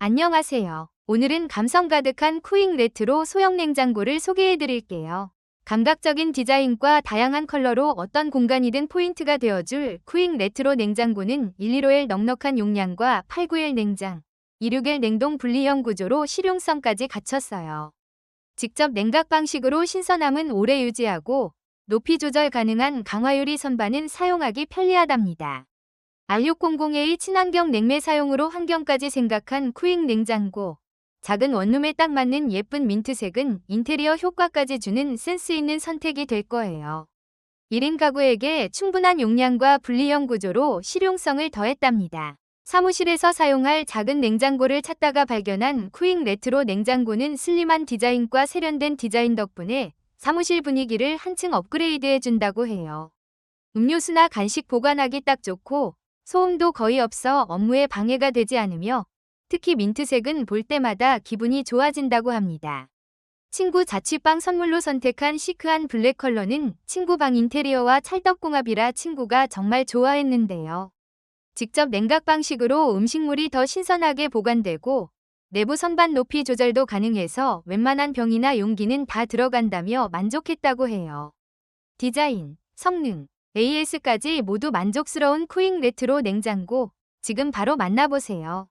안녕하세요. 오늘은 감성 가득한 쿠잉 레트로 소형 냉장고를 소개해 드릴게요. 감각적인 디자인과 다양한 컬러로 어떤 공간이든 포인트가 되어줄 쿠잉 레트로 냉장고는 115L 넉넉한 용량과 891 냉장, 261 냉동 분리형 구조로 실용성까지 갖췄어요. 직접 냉각 방식으로 신선함은 오래 유지하고 높이 조절 가능한 강화유리 선반은 사용하기 편리하답니다. R600A 친환경 냉매 사용으로 환경까지 생각한 쿠잉 냉장고. 작은 원룸에 딱 맞는 예쁜 민트색은 인테리어 효과까지 주는 센스 있는 선택이 될 거예요. 1인 가구에게 충분한 용량과 분리형 구조로 실용성을 더했답니다. 사무실에서 사용할 작은 냉장고를 찾다가 발견한 쿠잉 레트로 냉장고는 슬림한 디자인과 세련된 디자인 덕분에 사무실 분위기를 한층 업그레이드해 준다고 해요. 음료수나 간식 보관하기 딱 좋고 소음도 거의 없어 업무에 방해가 되지 않으며 특히 민트색은 볼 때마다 기분이 좋아진다고 합니다. 친구 자취방 선물로 선택한 시크한 블랙 컬러는 친구 방 인테리어와 찰떡궁합이라 친구가 정말 좋아했는데요. 직접 냉각 방식으로 음식물이 더 신선하게 보관되고 내부 선반 높이 조절도 가능해서 웬만한 병이나 용기는 다 들어간다며 만족했다고 해요. 디자인, 성능, AS까지 모두 만족스러운 쿠잉 레트로 냉장고. 지금 바로 만나보세요.